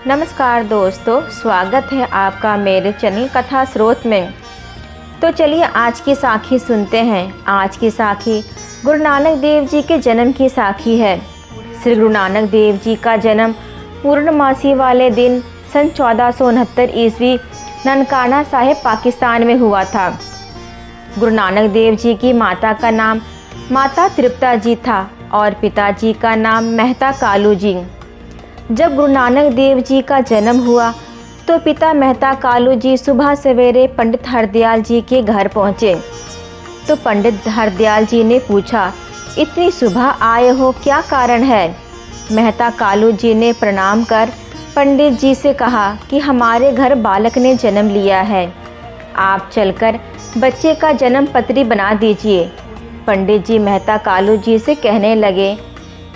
नमस्कार दोस्तों, स्वागत है आपका मेरे चैनल कथा स्रोत में। तो चलिए आज की साखी सुनते हैं। आज की साखी गुरु नानक देव जी के जन्म की साखी है। श्री गुरु नानक देव जी का जन्म पूर्णमासी वाले दिन सन 1469 ईस्वी ननकाना साहिब पाकिस्तान में हुआ था। गुरु नानक देव जी की माता का नाम माता तृप्ता जी था और पिताजी का नाम मेहता कालू जी। जब गुरु नानक देव जी का जन्म हुआ तो पिता मेहता कालू जी सुबह सवेरे पंडित हरदयाल जी के घर पहुँचे। तो पंडित हरदयाल जी ने पूछा, इतनी सुबह आए हो, क्या कारण है? मेहता कालू जी ने प्रणाम कर पंडित जी से कहा कि हमारे घर बालक ने जन्म लिया है, आप चलकर बच्चे का जन्म पत्री बना दीजिए। पंडित जी मेहता कालू जी से कहने लगे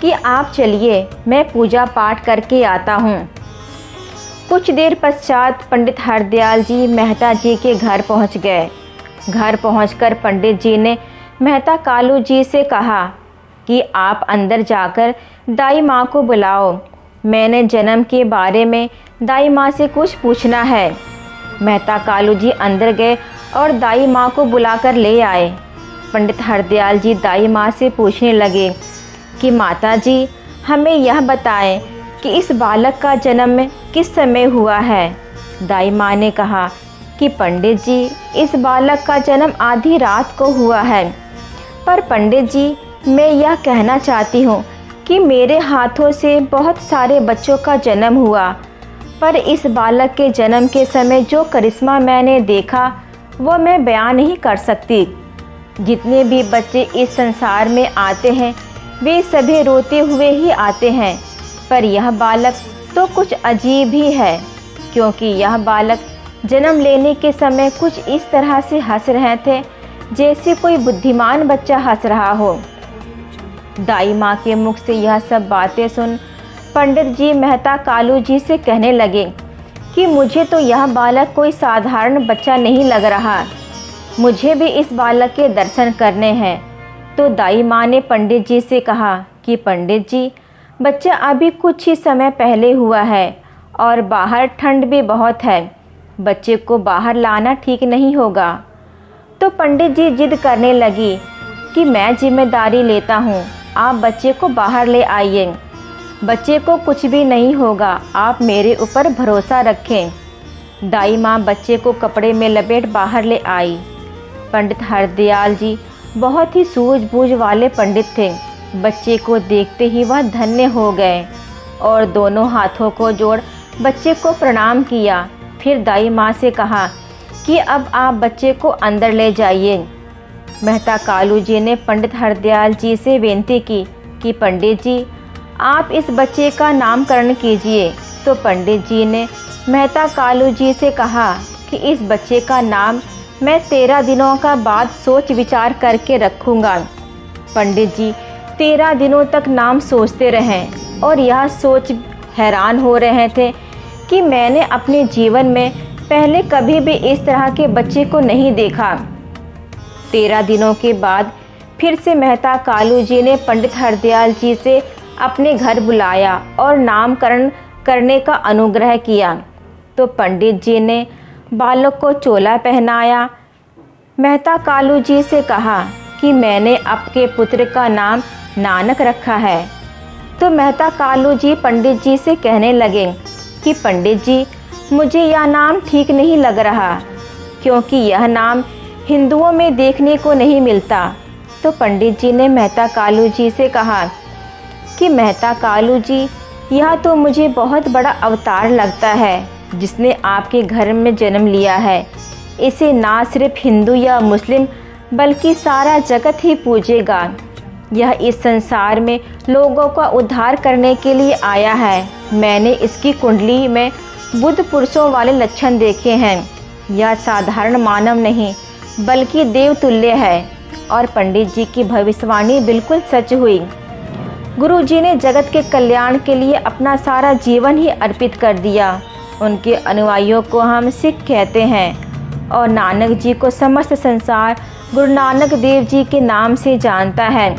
कि आप चलिए, मैं पूजा पाठ करके आता हूँ। कुछ देर पश्चात पंडित हरदयाल जी मेहता जी के घर पहुँच गए। घर पहुँचकर पंडित जी ने मेहता कालू जी से कहा कि आप अंदर जाकर दाई माँ को बुलाओ, मैंने जन्म के बारे में दाई माँ से कुछ पूछना है। मेहता कालू जी अंदर गए और दाई माँ को बुलाकर ले आए। पंडित हरदयाल जी दाई माँ से पूछने लगे कि माता जी, हमें यह बताएं कि इस बालक का जन्म किस समय हुआ है। दाई माँ ने कहा कि पंडित जी, इस बालक का जन्म आधी रात को हुआ है। पर पंडित जी, मैं यह कहना चाहती हूँ कि मेरे हाथों से बहुत सारे बच्चों का जन्म हुआ, पर इस बालक के जन्म के समय जो करिश्मा मैंने देखा वो मैं बयान नहीं कर सकती। जितने भी बच्चे इस संसार में आते हैं वे सभी रोते हुए ही आते हैं, पर यह बालक तो कुछ अजीब ही है, क्योंकि यह बालक जन्म लेने के समय कुछ इस तरह से हंस रहे थे जैसे कोई बुद्धिमान बच्चा हंस रहा हो। दाई माँ के मुख से यह सब बातें सुन पंडित जी मेहता कालू जी से कहने लगे कि मुझे तो यह बालक कोई साधारण बच्चा नहीं लग रहा, मुझे भी इस बालक के दर्शन करने हैं। तो दाई माँ ने पंडित जी से कहा कि पंडित जी, बच्चा अभी कुछ ही समय पहले हुआ है और बाहर ठंड भी बहुत है, बच्चे को बाहर लाना ठीक नहीं होगा। तो पंडित जी जिद करने लगी कि मैं जिम्मेदारी लेता हूँ, आप बच्चे को बाहर ले आइए, बच्चे को कुछ भी नहीं होगा, आप मेरे ऊपर भरोसा रखें। दाई माँ बच्चे को कपड़े में लपेट बाहर ले आई। पंडित हरदयाल जी बहुत ही सूझबूझ वाले पंडित थे। बच्चे को देखते ही वह धन्य हो गए और दोनों हाथों को जोड़ बच्चे को प्रणाम किया। फिर दाई माँ से कहा कि अब आप बच्चे को अंदर ले जाइए। मेहता कालू जी ने पंडित हरदयाल जी से विनती की कि पंडित जी, आप इस बच्चे का नामकरण कीजिए। तो पंडित जी ने मेहता कालू जी से कहा कि इस बच्चे का नाम मैं 13 दिनों का बाद सोच विचार करके रखूँगा। पंडित जी 13 दिनों तक नाम सोचते रहें और यह सोच हैरान हो रहे थे कि मैंने अपने जीवन में पहले कभी भी इस तरह के बच्चे को नहीं देखा। 13 दिनों के बाद फिर से मेहता कालू जी ने पंडित हरदयाल जी से अपने घर बुलाया और नामकरण करने का अनुग्रह किया। तो पंडित जी ने बालक को चोला पहनाया। मेहता कालू जी से कहा कि मैंने आपके पुत्र का नाम नानक रखा है। तो मेहता कालू जी पंडित जी से कहने लगे कि पंडित जी, मुझे यह नाम ठीक नहीं लग रहा, क्योंकि यह नाम हिंदुओं में देखने को नहीं मिलता। तो पंडित जी ने मेहता कालू जी से कहा कि मेहता कालू जी, यह तो मुझे बहुत बड़ा अवतार लगता है जिसने आपके घर में जन्म लिया है। इसे ना सिर्फ हिंदू या मुस्लिम बल्कि सारा जगत ही पूजेगा। यह इस संसार में लोगों का उद्धार करने के लिए आया है। मैंने इसकी कुंडली में बुद्ध पुरुषों वाले लक्षण देखे हैं। यह साधारण मानव नहीं बल्कि देवतुल्य है। और पंडित जी की भविष्यवाणी बिल्कुल सच हुई। गुरु जी ने जगत के कल्याण के लिए अपना सारा जीवन ही अर्पित कर दिया। उनके अनुयायियों को हम सिख कहते हैं और नानक जी को समस्त संसार गुरु नानक देव जी के नाम से जानता है।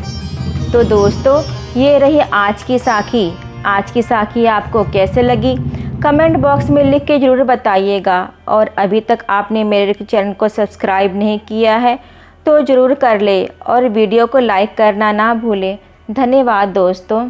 तो दोस्तों, ये रही आज की साखी। आज की साखी आपको कैसे लगी कमेंट बॉक्स में लिख के ज़रूर बताइएगा। और अभी तक आपने मेरे चैनल को सब्सक्राइब नहीं किया है तो ज़रूर कर ले और वीडियो को लाइक करना ना भूलें। धन्यवाद दोस्तों।